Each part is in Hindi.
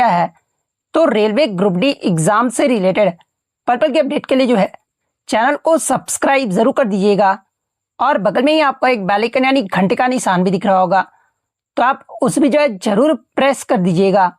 क्या है। तो रेलवे ग्रुप डी एग्जाम से रिलेटेड पर्पल की अपडेट के लिए जो है चैनल को सब्सक्राइब जरूर कर दीजिएगा और बगल में ही आपको एक बेल आइकन यानी घंटे का निशान भी दिख रहा होगा, तो आप उस भी जो है जरूर प्रेस कर दीजिएगा।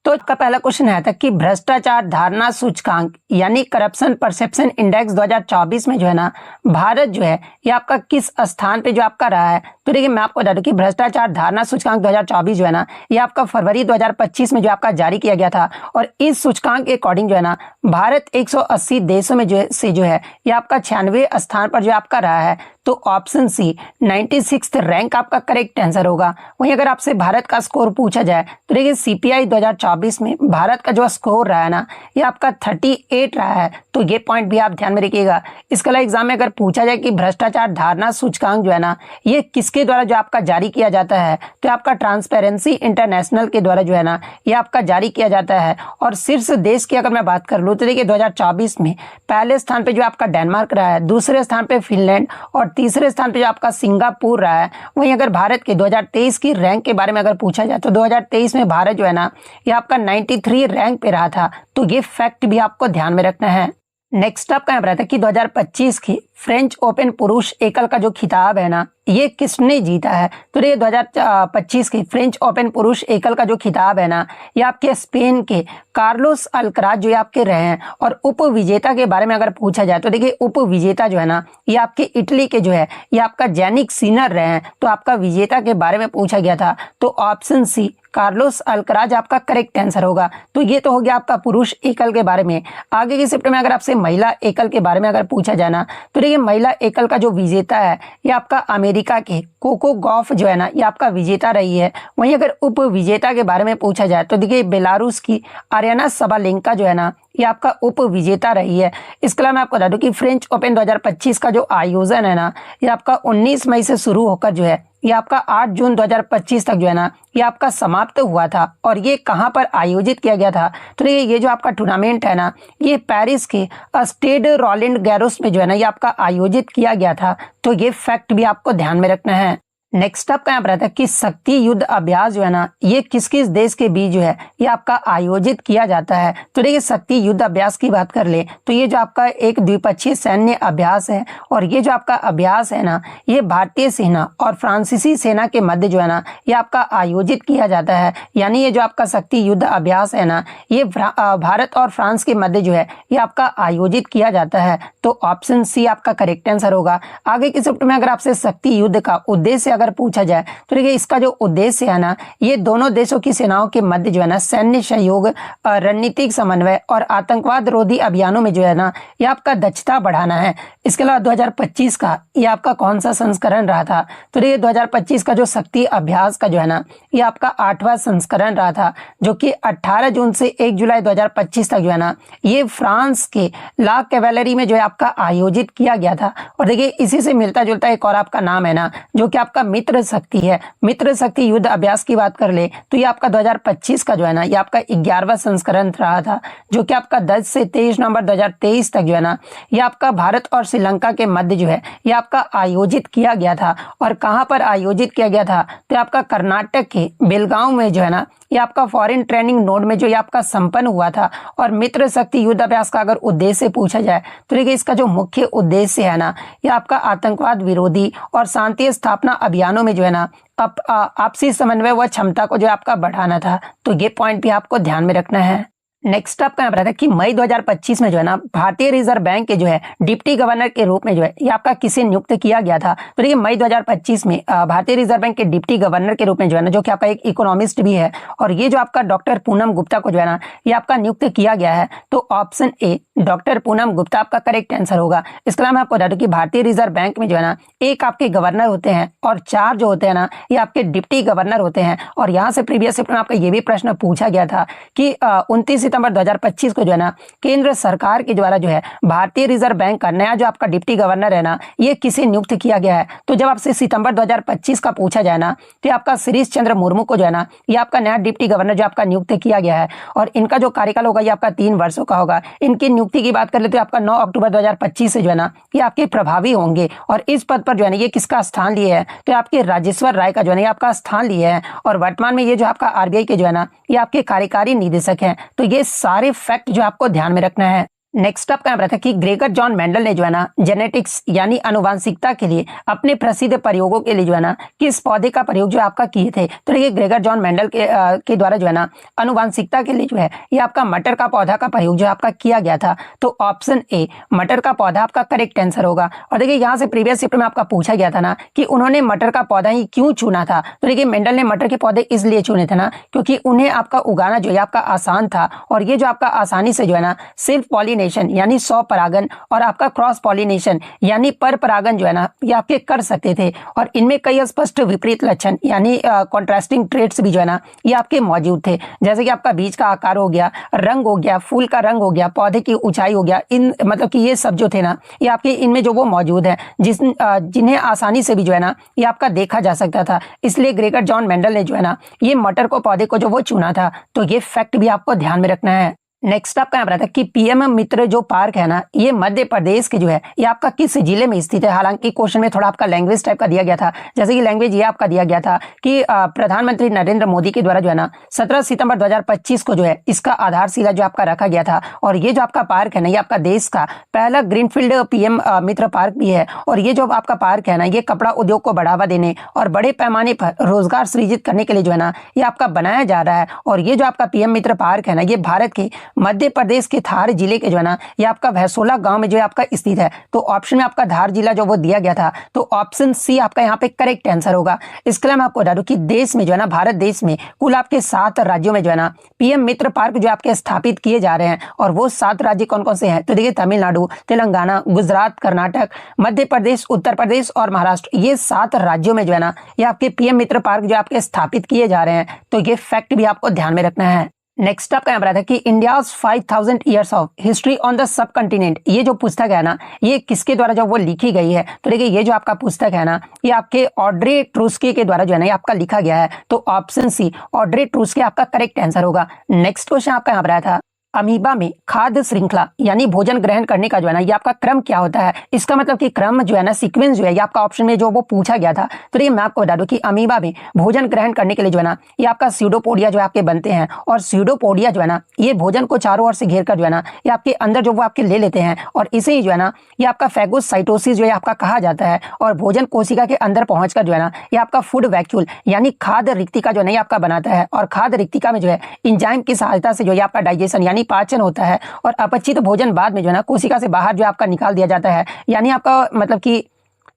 तो इसका पहला क्वेश्चन है था कि भ्रष्टाचार धारणा सूचकांक यानी करप्शन परसेप्शन इंडेक्स 2024 में जो है ना भारत जो है ये आपका किस स्थान पे जो आपका रहा है। तो देखिए मैं आपको बता दूं कि भ्रष्टाचार धारणा सूचकांक 2024 जो है ना ये आपका फरवरी 2025 में जो आपका जारी किया गया था और इस सूचकांक के अकॉर्डिंग जो है ना भारत 180 देशों में जो है ये आपका 96वें स्थान पर जो आपका रहा है। तो ऑप्शन सी 96 रैंक आपका करेक्ट आंसर होगा। वहीं अगर आपसे भारत का स्कोर पूछा जाए तो देखिए सीपीआई 2024 में भारत का जो स्कोर रहा है ना ये आपका 38 रहा है, तो ये पॉइंट भी आप ध्यान में रखिएगा। इसके अलावा एग्जाम में अगर पूछा जाए कि भ्रष्टाचार धारणा सूचकांक जो है ना ये किसके द्वारा जो आपका जारी किया जाता है, तो आपका ट्रांसपेरेंसी इंटरनेशनल के द्वारा जो है ना ये आपका जारी किया जाता है। और शीर्ष देश की अगर मैं बात कर लूँ तो देखिए 2024 में पहले स्थान पे जो आपका डेनमार्क रहा है, दूसरे स्थान पे फिनलैंड और तीसरे स्थान पे जो आपका सिंगापुर रहा है। वहीं अगर भारत के 2023 की रैंक के बारे में अगर पूछा जाए तो 2023 में भारत जो है ना ये आपका 93 रैंक पे रहा था, तो ये फैक्ट भी आपको ध्यान में रखना है। नेक्स्ट आपका यहाँ पर आता है कि 2025 की फ्रेंच ओपन पुरुष एकल का जो खिताब है ना ये किसने जीता है। तो ये 2025 की फ्रेंच ओपन पुरुष एकल का जो खिताब है ना ये आपके स्पेन के कार्लोस अल्कराज जो आपके रहे हैं। और उप विजेता के बारे में अगर पूछा जाए तो देखिए उप विजेता जो है ना ये आपके इटली के जो है ये आपका जैनिक सिनर रहे हैं। तो आपका विजेता के बारे में पूछा गया था, तो ऑप्शन सी कार्लोस अल्कराज आपका करेक्ट आंसर होगा। तो ये तो हो गया आपका पुरुष एकल के बारे में। आगे के शिफ्ट में अगर आपसे महिला एकल के बारे में अगर पूछा जाए ना तो देखिए महिला एकल का जो विजेता है ये आपका अमेरिका के कोको गॉफ जो है ना ये आपका विजेता रही है। वहीं अगर उप विजेता के बारे में पूछा जाए तो देखिए बेलारूस की आर्याना सबालेंका जो है ना ये आपका उप विजेता रही है। इसके अलावा मैं आपको बता दूं कि फ्रेंच ओपन 2025 का जो आयोजन है ना ये आपका 19 मई से शुरू होकर जो है ये आपका 8 जून 2025 तक जो है ना ये आपका समाप्त हुआ था। और ये कहां पर आयोजित किया गया था, तो ये जो आपका टूर्नामेंट है ना ये पेरिस के स्टेड रोलैंड गैरोस में जो है ना ये आपका आयोजित किया गया था। तो ये फैक्ट भी आपको ध्यान में रखना है। नेक्स्ट आपका यहाँ पर आता है कि शक्ति युद्ध अभ्यास जो है ना ये किस किस देश के बीच जो है ये आपका आयोजित किया जाता है। तो देखिए शक्ति युद्ध अभ्यास की बात कर ले तो ये जो आपका एक द्विपक्षीय सैन्य अभ्यास है और ये जो आपका अभ्यास है ना ये भारतीय सेना और फ्रांसीसी सेना के मध्य जो है ना ये आपका आयोजित किया जाता है। यानी ये जो आपका शक्ति युद्ध अभ्यास है ना ये भारत और फ्रांस के मध्य जो है ये आपका आयोजित किया जाता है। तो ऑप्शन सी आपका करेक्ट आंसर होगा। आगे की शिफ्ट में अगर आपसे शक्ति युद्ध का उद्देश्य अगर पूछा जाए तो देखिए इसका जो उद्देश्य है ना ये दोनों देशों की सेनाओं के मध्य जो है ना सैन्य सहयोग, रणनीतिक समन्वय और आतंकवाद रोधी अभियानों में जो है ना ये आपका दक्षता बढ़ाना है। इसके अलावा 2025 का ये आपका कौन सा संस्करण रहा था, तो ये 2025 का जो शक्ति अभ्यास का जो है ना ये आपका 8वां संस्करण रहा था, जो कि 18 जून से 1 जुलाई 2025 तक जो है ना ये फ्रांस के ला कैवेलरी में जो है आपका आयोजित किया गया था। और देखिए इसी से मिलता जुलता एक और आपका नाम है ना जो कि आपका मित्र शक्ति है। मित्र शक्ति युद्ध अभ्यास की बात कर ले तो ये आपका 2025 का जो है ना ये आपका 11वां संस्करण रहा था, जो कि आपका 10 से 23 नवंबर 2023 तक जो है ना ये आपका भारत और श्रीलंका के मध्य जो है ये आपका आयोजित किया गया था। और कहां पर आयोजित किया गया था, तो आपका कर्नाटक के बेलगांव में जो है ना ये आपका फॉरेन ट्रेनिंग नोड में जो ये आपका संपन्न हुआ था। और मित्र शक्ति युद्ध अभ्यास का अगर उद्देश्य पूछा जाए तो देखिए इसका जो मुख्य उद्देश्य है ना ये आपका आतंकवाद विरोधी और शांति स्थापना अभियानों में जो है ना आपसी समन्वय व क्षमता को जो आपका बढ़ाना था। तो ये पॉइंट भी आपको ध्यान में रखना है। नेक्स्ट आपका यहाँ पर आता है कि मई 2025 में जो है ना भारतीय रिजर्व बैंक के जो है डिप्टी गवर्नर के रूप में जो है ये आपका किसे नियुक्त किया गया था। तो देखिए मई 2025 में भारतीय रिजर्व बैंक के डिप्टी गवर्नर के रूप में जो है ना जो कि आपका एक इकोनॉमिस्ट भी है और ये जो आपका डॉक्टर पूनम गुप्ता को जो है ना ये आपका नियुक्त किया गया है। तो option A doctor Poonam Gupta आपका करेक्ट आंसर होगा। इसके अलावा मैं आपको बता दूं कि भारतीय रिजर्व बैंक में जो है ना एक आपके गवर्नर होते हैं और 4 जो होते हैं ना ये आपके डिप्टी गवर्नर होते हैं। और यहाँ से प्रीवियस शिफ्ट में आपका ये भी प्रश्न पूछा गया था कि 29 सितंबर 2025 को जो है ना केंद्र सरकार के द्वारा जो है भारतीय रिजर्व बैंक का नया जो आपका डिप्टी गवर्नर है ना ये किसे नियुक्त किया गया है। तो जब आपसे सितंबर 2025 का पूछा जाए ना तो आपका शिरीष चंद्र मुर्मू को जो है ना ये आपका नया डिप्टी गवर्नर जो आपका नियुक्त किया गया है और इनका जो कार्यकाल होगा ये आपका 3 वर्षों का होगा। इनकी नियुक्ति की बात कर ले तो आपका 9 अक्टूबर 2025 से जो है ना ये आपके प्रभावी होंगे और इस पद पर जो है ना ये किसका स्थान लिए है तो आपके राजेश्वर राय का जो है ना ये आपका स्थान लिए है और वर्तमान में ये जो आपका आरबीआई के जो है ना ये आपके कार्यकारी निदेशक हैं। तो ये सारे फैक्ट जो आपको ध्यान में रखना है। नेक्स्ट अप क्या रहा था कि ग्रेगर जॉन मेंडल ने जो है ना जेनेटिक्स यानी आनुवंशिकता के लिए अपने प्रसिद्ध प्रयोगों के लिए जो है ना किस पौधे का प्रयोग जो आपका किए थे। तो देखिए ग्रेगर जॉन मेंडल के द्वारा जो है ना आनुवंशिकता के लिए जो है ये आपका मटर का पौधा का प्रयोग जो आपका किया गया था। तो ऑप्शन ए मटर का पौधा आपका करेक्ट आंसर होगा। और देखिए यहाँ से प्रीवियस शिफ्ट में आपका पूछा गया था ना कि उन्होंने मटर का पौधा ही क्यों चुना था। तो देखिए मेंडल ने मटर के पौधे इसलिए चुने थे ना क्योंकि उन्हें आपका उगाना जो है आपका आसान था और ये जो आपका आसानी से जो है ना सेल्फ पॉलिनेशन यानी सौ परागन और आपका क्रॉस पॉलिनेशन यानी पर परागन जो है ना ये आपके कर सकते थे और इनमें कई स्पष्ट विपरीत लक्षण यानी कॉन्ट्रास्टिंग ट्रेट्स भी जो है ना ये आपके मौजूद थे। जैसे कि आपका बीज का आकार हो गया, रंग हो गया, फूल का रंग हो गया, पौधे की ऊंचाई हो गया, इन मतलब कि ये सब जो थे ना ये आपके इनमें जो वो मौजूद है जिन्हें आसानी से भी जो है ना ये आपका देखा जा सकता था। इसलिए ग्रेगर जॉन मेंडल ने जो है ना ये मटर को पौधे को जो वो चुना था। तो ये फैक्ट भी आपको ध्यान में रखना है। नेक्स्ट आपका यहाँ पर था कि पीएम मित्र जो पार्क है ना ये मध्य प्रदेश के जो है ये आपका किस जिले में स्थित है। हालांकि क्वेश्चन में थोड़ा आपका लैंग्वेज टाइप का दिया गया था। जैसे कि लैंग्वेज ये आपका दिया गया था कि प्रधानमंत्री नरेंद्र मोदी के द्वारा जो है ना 17 सितंबर 2025 को जो है इसका आधारशिला जो आपका रखा गया था और ये जो आपका पार्क है ना ये आपका देश का पहला ग्रीनफील्ड पीएम मित्र पार्क भी है। और ये जो आपका पार्क है ना ये कपड़ा उद्योग को बढ़ावा देने और बड़े पैमाने पर रोजगार सृजित करने के लिए जो है ना ये आपका बनाया जा रहा है। और ये जो आपका पीएम मित्र पार्क है ना ये भारत के मध्य प्रदेश के धार जिले के जो है ना ये आपका भैंसोला गांव में जो है आपका स्थित है। तो ऑप्शन में आपका धार जिला जो वो दिया गया था। तो ऑप्शन सी आपका यहाँ पे करेक्ट आंसर होगा। इसके लिए मैं आपको बता दूं कि देश में जो है ना भारत देश में कुल आपके 7 राज्यों में जो है ना पीएम मित्र पार्क जो आपके स्थापित किए जा रहे हैं और वो 7 राज्य कौन कौन से हैं। तो देखिए तमिलनाडु, तेलंगाना, गुजरात, कर्नाटक, मध्य प्रदेश, उत्तर प्रदेश और महाराष्ट्र, ये 7 राज्यों में जो है ना ये आपके पीएम मित्र पार्क जो आपके स्थापित किए जा रहे हैं। तो ये फैक्ट भी आपको ध्यान में रखना है। नेक्स्ट आपका यहाँ पर आता है कि India's 5000 years of history on the sub continent, ये जो पुस्तक है ना ये किसके द्वारा जो वो लिखी गई है। तो देखिए ये जो आपका पुस्तक है ना ये आपके ऑड्रे ट्रूस्की के द्वारा जो है ना ये आपका लिखा गया है। तो ऑप्शन सी ऑड्रे ट्रूस्की आपका करेक्ट आंसर होगा। नेक्स्ट क्वेश्चन आपका यहाँ पर आया था अमीबा में खाद्य श्रृंखला यानी भोजन ग्रहण करने का जो है ना ये आपका क्रम क्या होता है। इसका मतलब कि क्रम जो है ना सीक्वेंस जो है ये आपका ऑप्शन में जो वो पूछा गया था। तो ये मैं आपको बता दूं कि अमीबा में भोजन ग्रहण करने के लिए जो है ना ये आपका स्यूडोपोडिया जो आपके बनते हैं और स्यूडोपोडिया जो है ना ये भोजन को चारों ओर से घेर कर जो है ना ये आपके अंदर जो वो आपके ले लेते हैं और इसे ही जो है ना ये आपका फैगोसाइटोसिस जो है आपका कहा जाता है। और भोजन कोशिका के अंदर पहुंचकर जो है ना ये आपका फूड वैक्यूल यानी खाद्य रिक्तिका जो है ना ये आपका बनाता है और खाद्य रिक्तिका में जो है इंजाइम की सहायता से जो है आपका डाइजेशन यानी पाचन होता है और अपचित भोजन बाद में जो है ना कोशिका से बाहर जो आपका निकाल दिया जाता है। यानी आपका मतलब कि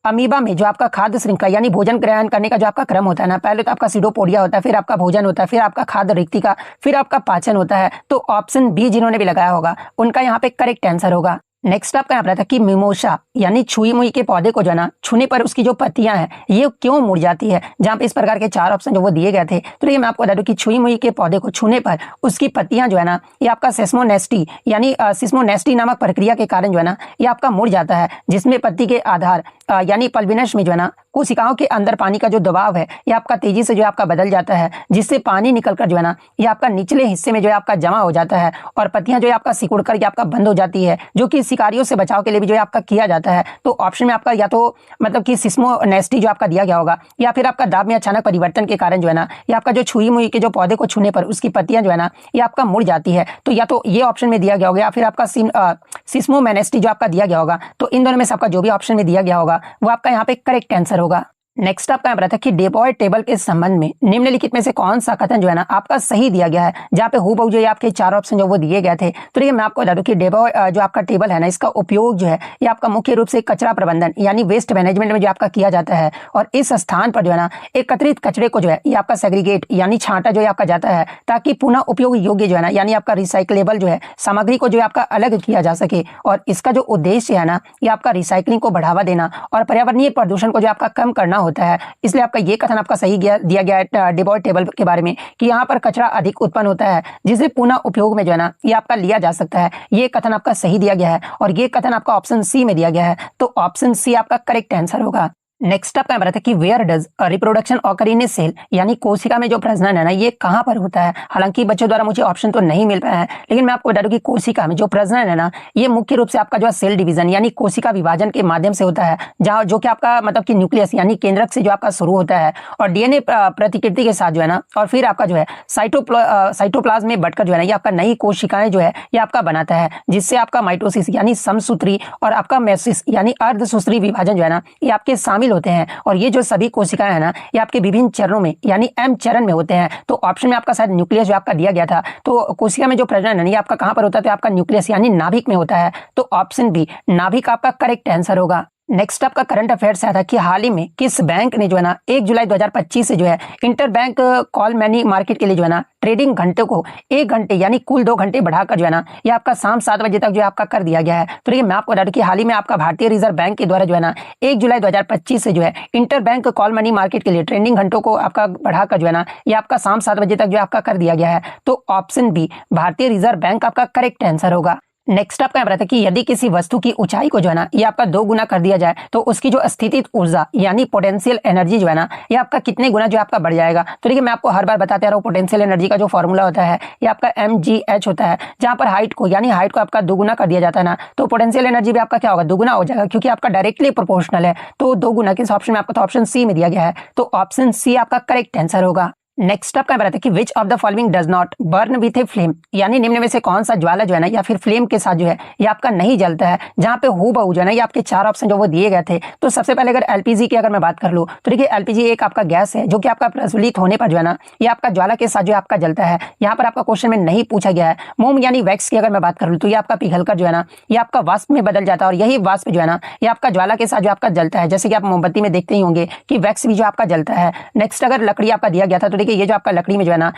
अमीबा में जो आपका खाद्य श्रृंखला यानी भोजन ग्रहण करने का जो आपका क्रम होता है ना पहले तो आपका सीडोपोडिया होता है, फिर आपका भोजन होता है, फिर आपका खाद्य रिक्तिका, फिर आपका पाचन होता है। तो ऑप्शन बी जिन्होंने भी लगाया होगा उनका यहाँ पे करेक्ट आंसर होगा। नेक्स्ट आपका यहाँ पर था कि मिमोसा यानी छुई मुई के पौधे को जो है ना छूने पर उसकी जो पत्तियां हैं ये क्यों मुड़ जाती है। जहां पे इस प्रकार के 4 ऑप्शन जो वो दिए गए थे। तो ये मैं आपको बता दूं कि छुई मुई के पौधे को छूने पर उसकी पत्तियां जो है ना ये आपका सेस्मोनेस्टी यानी सिस्मोनेस्टी नामक प्रक्रिया के कारण जो है ना ये आपका मुड़ जाता है, जिसमें पत्ती के आधार यानी पल्बिनस में जो है ना कोशिकाओं के अंदर पानी का जो दबाव है ये आपका तेजी से जो आपका बदल जाता है, जिससे पानी निकलकर जो है ना ये आपका निचले हिस्से में जो है आपका जमा हो जाता है और पत्तियां जो है आपका सिकुड़ कर आपका बंद हो जाती है, जो कि शिकारियों से बचाव के लिए भी जो है आपका किया जाता है। तो ऑप्शन में आपका या तो मतलब कि सिस्मोनेस्टी जो आपका दिया गया होगा या फिर आपका दाब में अचानक परिवर्तन के कारण जो है ना ये आपका जो छुई मुई के जो पौधे को छूने पर उसकी पत्तियां जो है ना ये आपका मुड़ जाती है। तो या तो ये ऑप्शन में दिया गया होगा या फिर आपका सिस्मोनेस्टी जो आपका दिया गया होगा। तो इन दोनों में से आपका जो भी ऑप्शन में दिया गया होगा वो आपका यहाँ पे करेक्ट आंसर होगा। नेक्स्ट आपका यहाँ था कि डेबॉय टेबल के संबंध में निम्नलिखित में से कौन सा कथन जो है ना आपका सही दिया गया है, जहाँ पे हूबहू जो है आपके 4 ऑप्शन जो वो दिए गए थे। तो ये मैं आपको बता दूं कि डेबॉय जो आपका टेबल है ना इसका उपयोग जो है ये आपका मुख्य रूप से कचरा प्रबंधन यानी वेस्ट मैनेजमेंट में जो आपका किया जाता है और इस स्थान पर जो है ना एकत्रित कचरे को जो है ये आपका सेग्रीगेट यानी छांटा जो है आपका जाता है ताकि पुनः उपयोग योग्य जो है ना यानी आपका रिसाइकलेबल जो है सामग्री को जो है आपका अलग किया जा सके। और इसका जो उद्देश्य है ना ये आपका रिसाइकलिंग को बढ़ावा देना और पर्यावरणीय प्रदूषण को जो आपका कम करना होता है। इसलिए आपका ये कथन आपका सही दिया गया है डेबॉय टेबल के बारे में कि यहाँ पर कचरा अधिक उत्पन्न होता है जिसे पुनः उपयोग में जो है ना ये आपका लिया जा सकता है। ये कथन आपका सही दिया गया है और ये कथन आपका ऑप्शन सी में दिया गया है, तो ऑप्शन सी आपका करेक्ट आंसर होगा। नेक्स्ट आपका बताता है कि where does reproduction occur in a cell, यानी कोशिका में जो प्रजनन है ना ये कहां पर होता है। हालांकि बच्चों द्वारा मुझे ऑप्शन तो नहीं मिल पाया है, लेकिन मैं आपको बता दूं कि कोशिका में जो प्रजनन है ना ये मुख्य रूप से आपका जो है सेल डिवीजन यानी कोशिका विभाजन के माध्यम से होता है, जहां जो कि आपका मतलब कि न्यूक्लियस यानी केंद्रक से जो आपका शुरू होता है और डीएनए प्रतिकृति के साथ जो है ना और फिर आपका जो है साइटोप्लाज्म में बढ़कर जो है ना ये आपका नई कोशिकाएं जो है ये आपका बनाता है, जिससे आपका माइटोसिस यानी समसूत्री और आपका मेयोसिस यानी अर्धसूत्री विभाजन जो है ना ये आपके शामिल होते हैं। और ये जो सभी कोशिकाएं हैं ना ये आपके विभिन्न चरणों में यानी एम चरण में होते हैं। तो ऑप्शन में आपका शायद न्यूक्लियस जो आपका दिया गया था, तो कोशिका में जो प्रजनन है ये आपका कहां पर होता है, तो आपका न्यूक्लियस यानी नाभिक में होता है। तो ऑप्शन बी नाभिक आपका करेक्ट आंसर होगा। नेक्स्ट आपका करंट अफेयर्स आया था कि हाल ही में किस बैंक ने जो है ना 1 जुलाई 2025 से जो है inter bank call money market के लिए जो है ना ट्रेडिंग घंटे को 1 घंटे यानी कुल 2 घंटे बढ़ाकर जो है ना ये आपका शाम 7 बजे तक जो है आपका कर दिया गया है। तो देखिए मैं आपको बता दूं कि हाल ही में आपका भारतीय रिजर्व बैंक के द्वारा जो है ना 1 जुलाई 2025 से जो है inter bank call money market के लिए ट्रेडिंग घंटों को आपका बढ़ाकर जो है ना ये आपका शाम 7 बजे तक जो आपका कर दिया गया है। तो ऑप्शन बी भारतीय रिजर्व बैंक आपका करेक्ट आंसर होगा। नेक्स्ट आपका बताता है कि यदि किसी वस्तु की ऊंचाई को जो है ना ये आपका 2 गुना कर दिया जाए तो उसकी जो स्थितिज ऊर्जा यानी पोटेंशियल एनर्जी जो है ना ये आपका कितने गुना जो आपका बढ़ जाएगा। तो देखिए मैं आपको हर बार बताते आ रहा हूँ पोटेंशियल एनर्जी का जो फॉर्मूला होता है ये आपका mgh होता है, जहां पर हाइट को आपका 2 गुना कर दिया जाता है ना तो पोटेंशियल एनर्जी भी आपका क्या होगा 2 गुना हो जाएगा, क्योंकि आपका डायरेक्टली प्रोपोर्शनल है। तो 2 गुना किस ऑप्शन में आपका, तो ऑप्शन सी में दिया गया है, तो ऑप्शन सी आपका करेक्ट आंसर होगा। नेक्स्ट आपका बताते हैं कि विच of the following does not burn with a flame, यानी निम्न में से कौन सा ज्वाला जो है ना या फिर फ्लेम के साथ जो है ये आपका नहीं जलता है। जहां पे हूबहू जो है ना ये आपके 4 ऑप्शन जो वो दिए गए थे। तो सबसे पहले अगर एलपीजी की अगर मैं बात कर लूं तो देखिए एलपीजी एक आपका गैस है जो कि आपका प्रज्वलित होने पर जो है ना ये आपका ज्वाला के साथ जो आपका जलता है। यहाँ पर आपका क्वेश्चन में नहीं पूछा गया है। मोम यानी वैक्स की अगर मैं बात कर लूं तो ये आपका पिघलकर जो है ना ये आपका वाष्प में बदल जाता है और यही वाष्प जो है ना ये आपका ज्वाला के साथ जो आपका जलता है, जैसे कि आप मोमबत्ती में देखते ही होंगे कि वैक्स भी जो आपका जलता है। नेक्स्ट अगर लकड़ी आपका दिया गया था तो देखिए ये जो आपका लकड़ी में जो है ना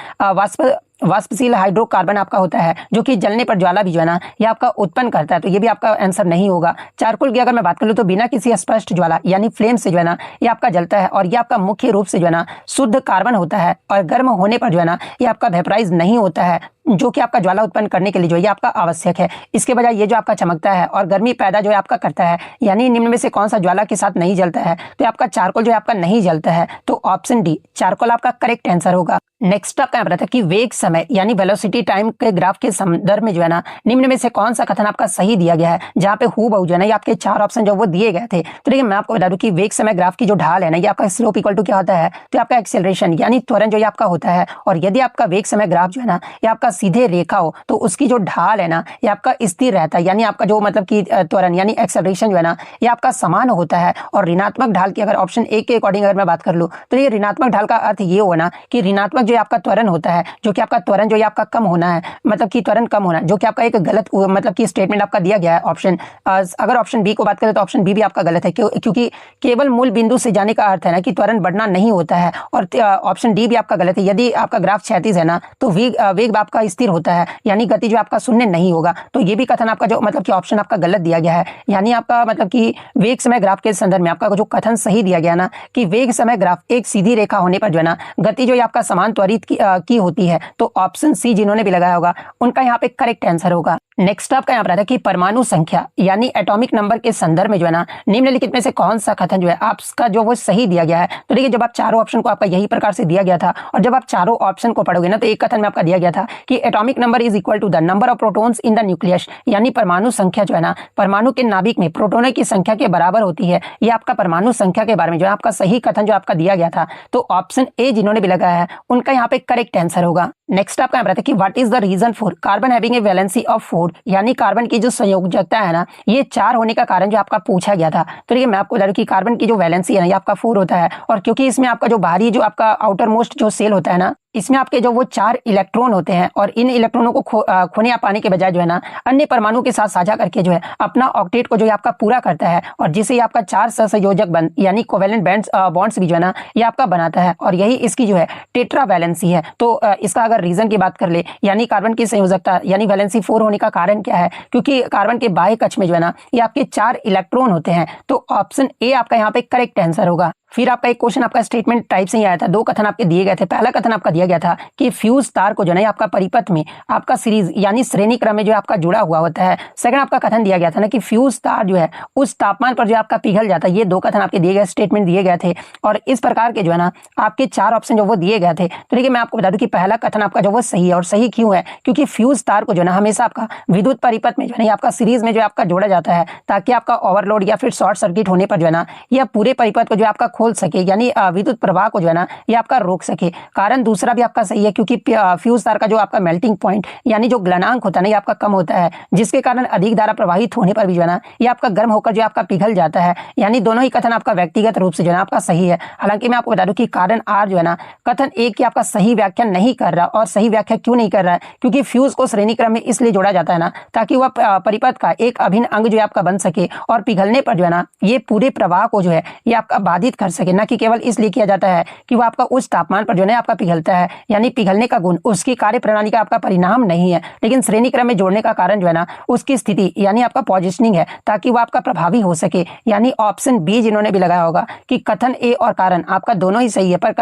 वाष्पशील हाइड्रोकार्बन आपका होता है जो कि जलने पर ज्वाला भी जो है ना ये आपका उत्पन्न करता है, तो ये भी आपका आंसर नहीं होगा। चारकोल की अगर मैं बात कर लूं तो बिना किसी स्पष्ट ज्वाला यानी फ्लेम से जो है ना ये आपका जलता है और ये आपका मुख्य रूप से जो है ना शुद्ध कार्बन होता है और गर्म होने पर जो है ना ये आपका वेपराइज नहीं होता है, जो कि आपका ज्वाला उत्पन्न करने के लिए जो ये आपका आवश्यक है। इसके बजाय ये जो आपका चमकता है और गर्मी पैदा जो है आपका करता है, यानी निम्न में से कौन सा ज्वाला के साथ नहीं जलता है, तो आपका चारकोल जो है आपका नहीं जलता है। तो ऑप्शन डी चारकोल आपका करेक्ट आंसर होगा। नेक्स्ट आपका बताता है कि वेग समय यानी वेलोसिटी टाइम के ग्राफ के संदर्भ में जो है ना निम्न में से कौन सा कथन आपका सही दिया गया है। जहां पे हूबहू जो है ना ये आपके 4 ऑप्शन जो वो दिए गए थे। तो देखिए मैं आपको बता दूं कि वेग समय ग्राफ की जो ढाल है ना ये आपका स्लोप इक्वल टू क्या होता है, तो आपका एक्सेलरेशन यानी त्वरण जो ये आपका होता है। और यदि आपका वेग समय ग्राफ जो है ना ये आपका सीधे रेखा हो तो उसकी जो ढाल है ना ये आपका स्थिर रहता है, यानी आपका जो मतलब कि त्वरण यानी एक्सेलरेशन जो है ना ये आपका समान होता है। और ऋणात्मक ढाल की अगर ऑप्शन ए के अकॉर्डिंग अगर मैं बात कर लूं तो ये ऋणात्मक ढाल का अर्थ ये हो ना कि ऋणात्मक जो आपका त्वरण होता है, जो कि आपका त्वरण जो आपका कम होना है, मतलब कि त्वरण कम होना, जो कि आपका एक गलत मतलब कि स्टेटमेंट आपका दिया गया है ऑप्शन। अगर ऑप्शन बी को बात करें तो ऑप्शन बी भी आपका गलत है, क्योंकि केवल मूल बिंदु से जाने का अर्थ है ना कि त्वरण बढ़ना नहीं होता है। और ऑप्शन डी भी आपका गलत है। यदि आपका ग्राफ क्षैतिज है ना तो वेग आपका स्थिर होता है, यानी गति जो आपका शून्य नहीं होगा। तो ये भी कथन आपका जो मतलब कि ऑप्शन आपका गलत दिया गया है, यानी आपका मतलब कि वेग समय ग्राफ के संदर्भ में आपका जो कथन सही दिया गया ना कि वेग समय ग्राफ एक सीधी रेखा होने पर जो है ना गति जो आपका समान त्वरित की होती है। तो ऑप्शन सी जिन्होंने भी लगाया होगा उनका यहाँ पे करेक्ट आंसर होगा। नेक्स्ट आपका यहाँ पर आता है कि परमाणु संख्या यानी एटॉमिक नंबर के संदर्भ में जो है ना निम्नलिखित में से कौन सा कथन जो है आपका जो वो सही दिया गया है। तो देखिए जब आप चारों ऑप्शन को आपका यही प्रकार से दिया गया था और जब आप चारों ऑप्शन को पढ़ोगे ना तो एक कथन में आपका दिया गया था कि atomic number is equal to the number of protons in the nucleus, यानी परमाणु संख्या जो है ना परमाणु के नाभिक में प्रोटोनों की संख्या के बराबर होती है। ये आपका परमाणु संख्या के बारे में जो है आपका सही कथन जो आपका दिया गया था। तो ऑप्शन ए जिन्होंने भी लगाया है उनका यहाँ पे करेक्ट आंसर होगा। नेक्स्ट आपका बताते हैं कि what is the reason for carbon having a valency of 4, यानी कार्बन की जो संयोजकता है ना ये 4 होने का कारण जो आपका पूछा गया था। तो देखिए मैं आपको बता दूं कि कार्बन की जो वैलेंसी है ना ये आपका 4 होता है, और क्योंकि इसमें आपका जो बाहरी जो आपका आउटर मोस्ट जो सेल होता है ना इसमें आपके जो वो 4 इलेक्ट्रॉन होते हैं और इन इलेक्ट्रॉनों को खोने या पाने के बजाय जो है ना अन्य परमाणु के साथ साझा करके जो है अपना ऑक्टेट को जो है आपका पूरा करता है, और जिसे आपका 4 सहसंयोजक बंध यानी कोवेलेंट बॉन्ड्स भी जो है ना ये आपका बनाता है, और यही इसकी जो है टेट्रा वैलेंसी है। तो इसका अगर रीजन की बात कर ले यानी कार्बन की संयोजकता यानी वैलेंसी 4 होने का कारण क्या है, क्योंकि कार्बन के बाह्य कक्ष में जो है ना ये आपके 4 इलेक्ट्रॉन होते हैं। तो ऑप्शन ए आपका यहाँ पे करेक्ट आंसर होगा। फिर आपका एक क्वेश्चन आपका स्टेटमेंट टाइप से ही आया था, दो कथन आपके दिए गए थे। पहला कथन आपका दिया गया था कि फ्यूज तार को जो है आपका परिपथ में आपका सीरीज यानी श्रेणी क्रम में जो आपका जुड़ा हुआ होता है। सेकंड आपका कथन दिया गया था ना कि फ्यूज तार जो है उस तापमान पर जो आपका पिघल जाता है। ये दो कथन आपके दिए गए स्टेटमेंट दिए गए थे और इस प्रकार के जो है ना आपके चार ऑप्शन जो वो दिए गए थे। तो देखिए मैं आपको बता दूं कि पहला कथन आपका जो वो सही है, और सही क्यों है, क्योंकि फ्यूज तार को जो है हमेशा आपका विद्युत परिपथ में जो है आपका सीरीज में जो आपका जोड़ा जाता है, ताकि आपका ओवरलोड या फिर शॉर्ट सर्किट होने पर जो है ना यह पूरे परिपथ को जो आपका खोल सके, यानी विद्युत प्रवाह को जो है ना ये आपका रोक सके। कारण दूसरा भी आपका सही है, क्योंकि फ्यूज तार का जो आपका मेल्टिंग पॉइंट यानी जो गलनांक होता है ना ये आपका कम होता है, जिसके कारण अधिक धारा प्रवाहित होने पर भी जो है ना ये आपका गर्म होकर जो आपका पिघल जाता है। यानी दोनों ही कथन आपका व्यक्तिगत रूप से जो है आपका सही है। हालांकि मैं आपको बता दूं कि कारण आर जो है ना कथन एक की आपका सही व्याख्या नहीं कर रहा, और सही व्याख्या क्यों नहीं कर रहा है, क्योंकि फ्यूज को श्रेणी क्रम में इसलिए जोड़ा जाता है ना ताकि वह परिपथ का एक अभिन्न अंग जो है आपका बन सके, और पिघलने पर जो है ना ये पूरे प्रवाह को जो है ये आपका बाधित कर सके। ना कि केवल इसलिए किया जाता है कि वो आपका उस तापमान पर जो है आपका पिघलता है, यानी पिघलने का गुण उसकी कार्य प्रणाली का आपका परिणाम नहीं है, लेकिन श्रेणी क्रम में जोड़ने का कारण जो है ना उसकी स्थिति यानी आपका पोजिशनिंग है, ताकि वो आपका प्रभावी हो सके। यानी ऑप्शन बी जिन्होंने भी लगाया होगा कि कथन ए और कारण आपका दोनों ही सही है, पर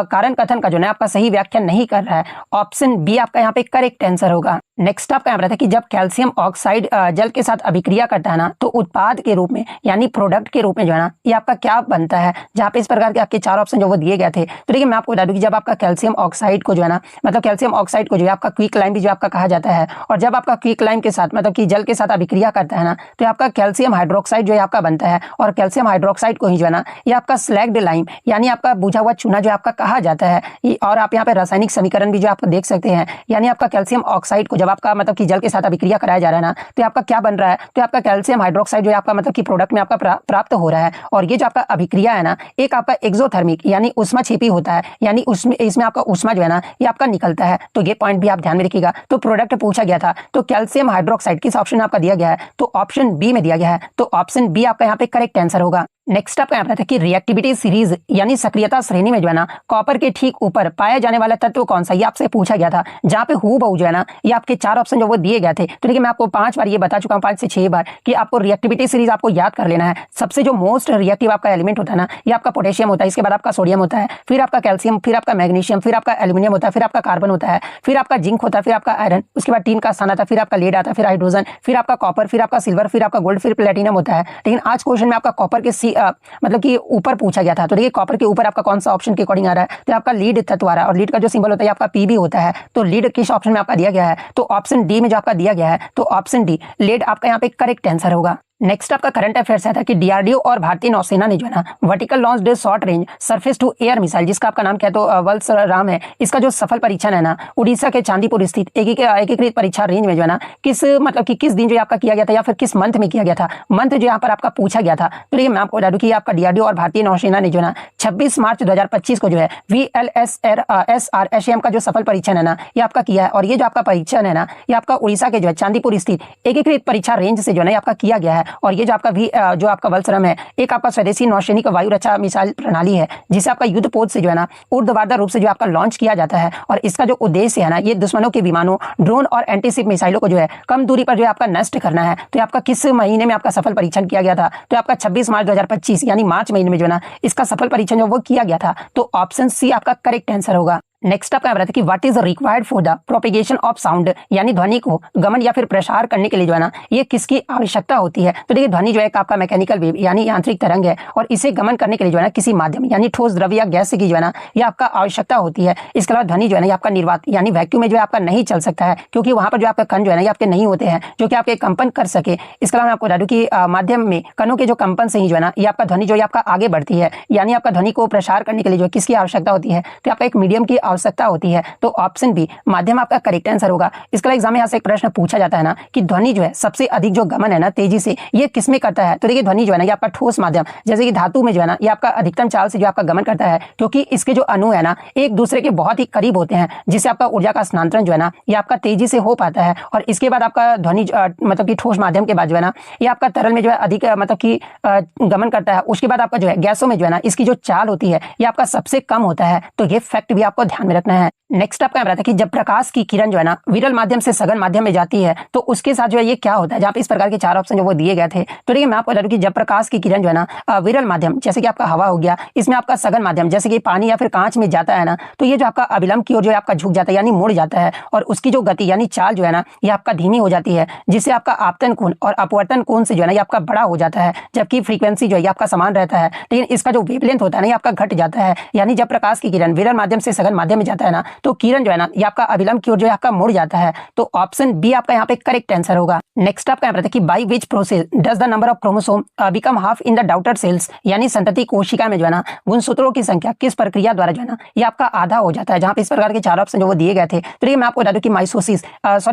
कारण कथन का जो है आपका सही व्याख्या नहीं कर रहा है। ऑप्शन बी आपका यहाँ पे करेक्ट आंसर होगा। नेक्स्ट आपका यहाँ रहता है कि जब कैल्शियम ऑक्साइड जल के साथ अभिक्रिया करता है ना तो उत्पाद के रूप में यानी प्रोडक्ट के रूप में जो है ना ये आपका क्या बनता है, जहाँ पे इस प्रकार के आपके चार ऑप्शन जो वो दिए गए थे। तो देखिए मैं आपको बता दूं कि जब आपका कैल्शियम ऑक्साइड को जो है ना मतलब कैल्शियम ऑक्साइड को जो है आपका क्विक लाइम भी जो आपका कहा जाता है, और जब आपका क्विक लाइम के साथ मतलब कि जल के साथ अभिक्रिया करता है ना तो आपका कैल्शियम हाइड्रोक्साइड जो है आपका बनता है, और कैल्शियम हाइड्रोक्साइड को ही जो है ना ये आपका स्लैग्ड लाइम यानी आपका बुझा हुआ चूना जो आपका कहा जाता है। और आप यहाँ पे रासायनिक समीकरण भी जो आप देख सकते हैं, यानी आपका कैल्शियम ऑक्साइड को जब आपका मतलब कि जल के साथ अभिक्रिया कराया जा रहा है ना तो आपका क्या बन रहा है, तो आपका कैल्शियम हाइड्रोक्साइड जो है आपका मतलब कि प्रोडक्ट में आपका प्राप्त हो रहा है। और ये जो आपका अभिक्रिया है ना एक आपका एक्सोथर्मिक यानी ऊष्माक्षेपी होता है, यानी उसमें इसमें आपका ऊष्मा जो है ना ये आपका निकलता है। तो ये पॉइंट भी आप ध्यान में रखिएगा। तो प्रोडक्ट पूछा गया था, तो कैल्शियम हाइड्रोक्साइड किस ऑप्शन में आपका दिया गया है, तो ऑप्शन बी में दिया गया है। तो ऑप्शन बी आपका यहाँ पे करेक्ट आंसर होगा। नेक्स्ट आपका यहाँ था कि रिएक्टिविटी सीरीज यानी सक्रियता श्रेणी में जो है ना कॉपर के ठीक ऊपर पाया जाने वाला तत्व कौन सा, ये आपसे पूछा गया था, जहां पे हूबहू जो है ना ये आपके चार ऑप्शन जो वो दिए गए थे। तो देखिए मैं आपको 5 बार ये बता चुका हूँ, 5 से 6 बार कि आपको रिएक्टिविटी सीरीज आपको याद कर लेना है। सबसे जो मोस्ट रिएक्टिव आपका एलिमेंट होता है ना ये आपका पोटेशियम होता है, इसके बाद आपका सोडियम होता है, फिर आपका कैल्शियम, फिर आपका मैग्नीशियम, फिर आपका एल्यूमिनियम होता है, फिर आपका कार्बन होता है, फिर आपका जिंक होता है, फिर आपका आयरन, उसके बाद टीन का स्थान आता है, फिर आपका लेड आता है, फिर हाइड्रोजन, फिर आपका कॉपर, फिर आपका सिल्वर, फिर आपका गोल्ड, फिर प्लेटिनम होता है। लेकिन आज क्वेश्चन में आपका कॉपर के मतलब कि ऊपर पूछा गया था। तो देखिए कॉपर के ऊपर आपका कौन सा ऑप्शन के अकॉर्डिंग आ रहा है, तो आपका लीड तत्व आ रहा है, और लीड का जो सिंबल होता है आपका पीबी होता है। तो लीड किस ऑप्शन में आपका दिया गया है, तो ऑप्शन डी में जो आपका दिया गया है, तो ऑप्शन डी लीड आपका यहाँ पे करेक्ट आंसर होगा। नेक्स्ट आपका करंट अफेयर्स है था कि डीआरडीओ और भारतीय नौसेना ने जो है ना vertical launched short range surface to air missile, जिसका आपका नाम क्या है, तो वल्सराम है, इसका जो सफल परीक्षण है ना उड़ीसा के चांदीपुर स्थित एकीकृत परीक्षा रेंज में जो है ना किस मतलब कि किस दिन जो आपका किया गया था, या फिर किस मंथ में किया गया था, मंथ जो यहाँ पर आपका पूछा गया था। तो ये मैं आपको बता दूं कि आपका डीआरडीओ और भारतीय नौसेना ने जो है ना 26 मार्च 2025 को जो है VLSRSAM का जो सफल परीक्षण है ना ये आपका किया है। और ये जो आपका परीक्षण है ना ये आपका उड़ीसा के जो है चांदीपुर स्थित एकीकृत परीक्षा रेंज से जो है आपका किया गया है। और ये जो आपका जो आपका वल्सरम है एक आपका स्वदेशी नौसैनिक वायु रक्षा मिसाइल प्रणाली है, जिसे आपका युद्ध पोत से जो है ना ऊर्ध्वाधर रूप से जो आपका लॉन्च किया जाता है। और इसका जो उद्देश्य है ना ये दुश्मनों के विमानों, ड्रोन और एंटीशिप मिसाइलों को जो है कम दूरी पर जो है आपका नष्ट करना है। तो आपका किस महीने में आपका सफल परीक्षण किया गया था, तो आपका 26 मार्च 2025 यानी मार्च महीने में जो है ना इसका सफल परीक्षण जो वो किया गया था। तो ऑप्शन सी आपका करेक्ट आंसर होगा। नेक्स्ट आपका रहता है कि what is required for the propagation of sound, यानी ध्वनि को गमन या फिर प्रसार करने के लिए जो है ना ये किसकी आवश्यकता होती है। तो देखिए ध्वनि जो है आपका मैकेनिकल वेव यानी यांत्रिक तरंग है, और इसे गमन करने के लिए जो है ना किसी माध्यम यानी ठोस द्रव्य या गैस की जो है ना ये आपका आवश्यकता होती है। इसके अलावा ध्वनि जो है ना आपका निर्वात यानी वैक्यूम में जो है आपका नहीं चल सकता है, क्योंकि वहां पर जो आपका कण जो है ना ये आपके नहीं होते हैं जो कि आपके कंपन कर सके। इसके अलावा मैं आपको बता दूं कि माध्यम में कणों के जो कंपन से ही जो है ना ये आपका ध्वनि जो है आपका आगे बढ़ती है, यानी आपका ध्वनि को प्रसार करने के लिए जो है किसकी आवश्यकता होती है, तो आपका एक मीडियम की आवश्यकता होती है। तो ऑप्शन बी माध्यम आपका करेक्ट आंसर होगा। इसके लिए एग्जाम में यहाँ से एक प्रश्न पूछा जाता है ना कि ध्वनि जो है सबसे अधिक जो गमन है ना तेजी से ये किसमें करता है। तो देखिए ध्वनि जो है ना ये आपका ठोस माध्यम जैसे कि धातु में जो है ना ये आपका अधिकतम चाल से जो आपका गमन करता है, क्योंकि इसके जो अणु है ना एक दूसरे के बहुत ही करीब होते हैं, जिससे आपका ऊर्जा का स्थानांतरण जो है ना ये आपका तेजी से हो पाता है। और इसके बाद आपका ध्वनि मतलब कि ठोस माध्यम के बाद जो है ना ये आपका तरल में जो है अधिक मतलब कि गमन करता है। उसके बाद आपका जो है गैसों में जो है ना इसकी जो चाल होती है ये आपका सबसे कम होता है। तो ये फैक्ट भी आपको ध्यान ध्यान में रखना है। नेक्स्ट आपका रहता है कि जब प्रकाश की किरण जो है ना विरल माध्यम से सघन माध्यम में जाती है तो उसके साथ जो है ये क्या होता है, जहाँ पे इस प्रकार के 4 ऑप्शन जो वो दिए गए थे। तो देखिए मैं आपको बता दूं कि जब प्रकाश की किरण जो है ना विरल माध्यम जैसे कि आपका हवा हो गया, इसमें आपका सघन माध्यम जैसे कि पानी या फिर कांच में जाता है ना, तो ये जो आपका अविलंब की ओर जो है आपका झुक जाता है यानी मुड़ जाता है और उसकी जो गति यानी चाल जो है ना ये आपका धीमी हो जाती है, जिससे आपका आपतन कोण और अपवर्तन कोण से जो है ना ये आपका बड़ा हो जाता है, जबकि फ्रीक्वेंसी जो है आपका समान रहता है, लेकिन इसका जो वेवलेंथ होता है ना ये आपका घट जाता है। यानी जब प्रकाश की किरण विरल माध्यम से सघन माध्यम में जाता है ना तो किरण जो है ना ये आपका अविलंब की ओर जो है आपका मुड़ जाता है। तो ऑप्शन बी आपका यहाँ पे करेक्ट आंसर होगा। नेक्स्ट आपका यहाँ पर कि by which process does the number of chromosome become half in the daughter cells, यानी संतति कोशिका में जो है ना गुणसूत्रों की संख्या किस प्रक्रिया द्वारा जो है ना ये आपका आधा हो जाता है, जहां पे इस प्रकार के 4 ऑप्शन जो वो दिए गए थे। तो ये मैं आपको बता दूं कि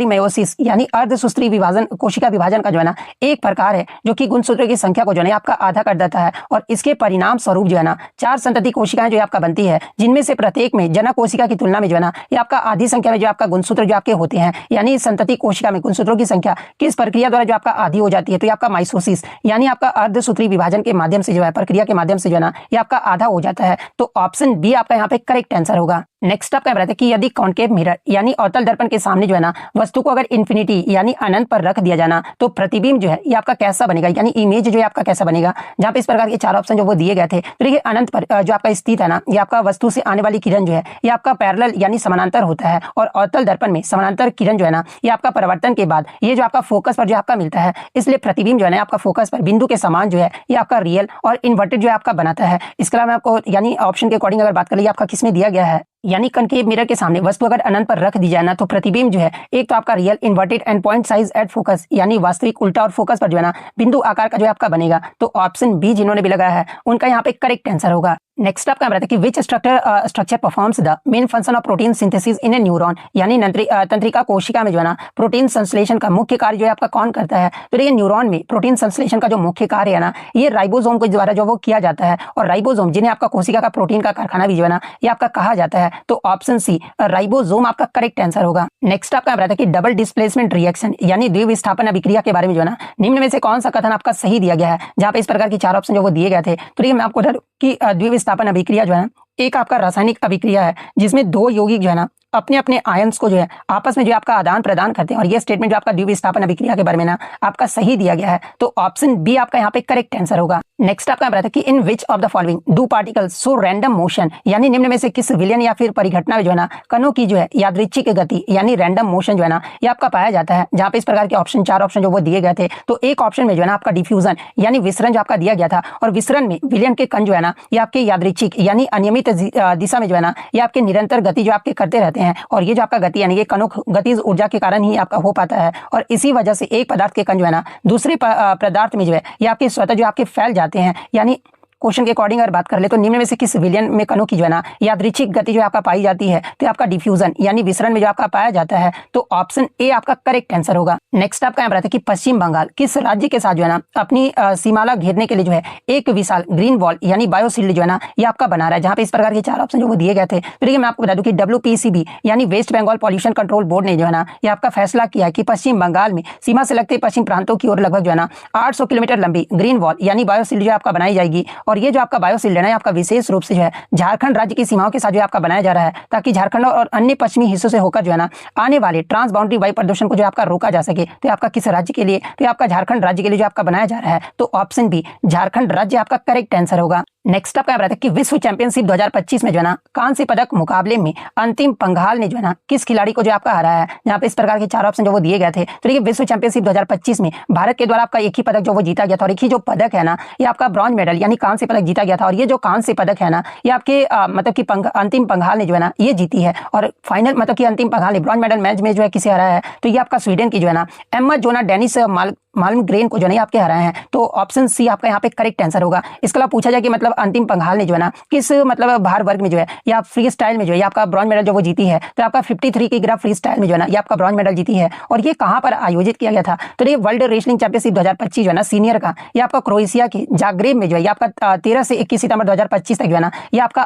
मेयोसिस यानी अर्धसूत्री विभाजन कोशिका विभाजन का जो है ना एक प्रकार है जो कि गुणसूत्रों की संख्या को जो है आपका आधा कर देता है और इसके परिणाम स्वरूप जो है ना 4 संतति कोशिकाएं जो आपका बनती है, जिनमें से प्रत्येक में जनक कोशिका की तुलना में जो है ना ये आपका आधी संख्या में जो आपका गुणसूत्र जो आपके होते हैं, यानी संतति कोशिका में गुणसूत्रों की संख्या किस प्रक्रिया द्वारा जो आपका आधी हो जाती है, तो ये आपका माइटोसिस यानी आपका अर्धसूत्री विभाजन के माध्यम से जो है प्रक्रिया के माध्यम से जो है ना ये आपका आधा हो जाता है। तो ऑप्शन बी आपका यहाँ पे करेक्ट आंसर होगा। नेक्स्ट आपका बताते हैं कि यदि कॉन्केव मिरर यानी अवतल दर्पण के सामने जो है ना वस्तु को अगर इन्फिनिटी यानी अनंत पर रख दिया जाना तो प्रतिबिंब जो है ये आपका कैसा बनेगा, यानी इमेज जो है आपका कैसा बनेगा, जहां पे इस प्रकार के 4 ऑप्शन जो वो दिए गए थे। तो देखिए अनंत पर जो आपका स्थित है ना ये आपका वस्तु से आने वाली किरण जो है ये आपका पैरेलल यानी समानांतर होता है और अवतल दर्पण में समानांतर किरण जो है ना ये आपका परिवर्तन के बाद ये जो आपका फोकस पर जो आपका मिलता है, इसलिए प्रतिबिंब जो है ना आपका फोकस पर बिंदु के समान जो है ये आपका रियल और इन्वर्टेड जो है आपका बनाता है। इसके अलावा मैं आपको यानी ऑप्शन के अकॉर्डिंग अगर बात कर ली आपका किसमें दिया गया है, यानी कनकेव मिरर के सामने वस्तु अगर अनंत पर रख दी जाए ना तो प्रतिबिंब जो है एक तो आपका real inverted and point size at focus यानी वास्तविक उल्टा और फोकस पर जो है ना बिंदु आकार का जो है आपका बनेगा। तो ऑप्शन बी जिन्होंने भी लगाया है उनका यहाँ पे करेक्ट आंसर होगा। नेक्स्ट आपका बताते हैं कि which structure performs the main function of protein synthesis in A neuron, यानी तंत्रिका कोशिका में जो है ना प्रोटीन संश्लेषण का मुख्य कार्य जो है आपका कौन करता है। तो देखिए न्यूरॉन में प्रोटीन संश्लेषण का जो मुख्य कार्य है ना ये राइबोसोम के द्वारा जो वो किया जाता है और राइबोसोम जिन्हें आपका कोशिका का प्रोटीन का कारखाना भी जो है ना ये आपका कहा जाता है। तो ऑप्शन सी राइबोसोम आपका करेक्ट आंसर होगा। नेक्स्ट आपका बताते हैं कि डबल डिस्प्लेसमेंट रिएक्शन यानी द्विविस्थापन अभिक्रिया के बारे में जो है ना निम्न में से कौन सा कथन आपका सही दिया गया है, जहां पे इस प्रकार की 4 ऑप्शन जो वो दिए गए थे। तो देखिए मैं आपको बता दूं कि द्विविस्थापन अभिक्रिया जो है ना एक आपका रासायनिक अभिक्रिया है जिसमें 2 यौगिक जो है ना अपने अपने आयंस को जो है आपस में जो आपका आदान प्रदान करते हैं और ये स्टेटमेंट जो आपका द्विविस्थापन अभिक्रिया के बारे में ना आपका सही दिया गया है। तो ऑप्शन बी आपका यहाँ पे करेक्ट आंसर होगा। नेक्स्ट आपका बताता है कि in which of the following do particles show random motion, यानी निम्न में से किस विलयन या फिर परिघटना में जो है ना कणों की जो है यादृच्छिक गति यानी रैंडम मोशन जो है ना ये आपका पाया जाता है, जहां पे इस प्रकार के ऑप्शन 4 ऑप्शन जो वो दिए गए थे। तो एक ऑप्शन में जो है ना आपका डिफ्यूजन यानी विसरण जो आपका दिया गया था और विसरण में विलयन के कण जो है ना ये आपके यादृच्छिक यानी अनियमित दिशा में जो है ना ये आपके निरंतर गति जो आपके करते रहते हैं और ये जो आपका गति यानी ये कणों गतिज ऊर्जा के कारण ही आपका हो पाता है और इसी वजह से एक पदार्थ के कण जो है ना दूसरे पदार्थ में जो है ये आपके स्वतः जो आपके फैल जाते हैं। यानी क्वेश्चन के अकॉर्डिंग अगर बात कर ले तो निम्न में से किस विलयन में कणों की जो है ना यादृच्छिक गति जो आपका पाई जाती है, तो आपका डिफ्यूजन यानी विसरण में जो आपका पाया जाता है। तो ऑप्शन ए आपका करेक्ट आंसर होगा। नेक्स्ट आपका यहाँ बताते हैं कि पश्चिम बंगाल किस राज्य के साथ जो है ना अपनी सीमाला घेरने के लिए जो है एक विशाल ग्रीन वॉल यानी बायोशील्ड जो है ना ये आपका बना रहा है, जहां पे इस प्रकार के 4 ऑप्शन जो वो दिए गए थे। तो देखिए मैं आपको बता दूं कि WPCB यानी West Bengal pollution control board ने जो है ना ये आपका फैसला किया है कि पश्चिम बंगाल में सीमा से लगते पश्चिम प्रांतों की ओर लगभग जो है ना 800 किलोमीटर लंबी ग्रीन वॉल यानी बायोशील्ड जो आपका बनाई जाएगी और ये जो आपका बायोशील्ड है आपका विशेष रूप से जो है झारखंड राज्य की सीमाओं के साथ जो आपका बनाया जा रहा है, ताकि झारखंड और अन्य पश्चिमी हिस्सों से होकर जो है ना आने वाले ट्रांस बाउंड्री वायु प्रदूषण को जो आपका रोका जा सके। तो आपका किस राज्य के लिए, तो आपका झारखंड राज्य के लिए जो आपका बनाया जा रहा है। तो ऑप्शन बी झारखंड राज्य आपका करेक्ट आंसर होगा। नेक्स्ट आपका बताते हैं कि विश्व चैंपियनशिप 2025 में जो है ना कांस्य पदक मुकाबले में अंतिम पंघाल ने जो है ना किस खिलाड़ी को जो आपका हराया है, जहां पे इस प्रकार के 4 ऑप्शन जो वो दिए गए थे। तो देखिए विश्व चैंपियनशिप 2025 में भारत के द्वारा आपका एक ही पदक जो वो जीता गया था और एक ही जो पदक है ना ये आपका ब्रॉन्ज मेडल यानी कांस्य पदक जीता गया था और ये जो कांस्य पदक है ना ये आपके मतलब कि अंतिम पंघाल ने जो है ना ये जीती है और फाइनल मतलब कि अंतिम पंघाल ने ब्रॉन्ज मेडल मैच में जो है किसे हराया है, तो ये आपका स्वीडन की जो है ना एम्मा जोना डेनिस माल्मग्रेन को जो है आपके हराए हैं। तो ऑप्शन सी आपका यहाँ पे करेक्ट आंसर होगा। इसके अलावा पूछा जाए कि मतलब अंतिम पंघाल ने जो है ना किस मतलब भार वर्ग में जो है या फ्री स्टाइल में जो है आपका ब्रॉन्ज मेडल जो वो जीती है, तो आपका 53 किलोग्राम फ्री स्टाइल में जो है ना ये आपका ब्रॉन्ज मेडल जीती है और ये कहां पर आयोजित किया गया था। तो ये वर्ल्ड रेसलिंग चैंपियनशिप 2025 जो है ना सीनियर का ये आपका क्रोएशिया के जाग्रेब में जो है आपका 13 से 21 सितंबर 2025 तक जो है ना ये आपका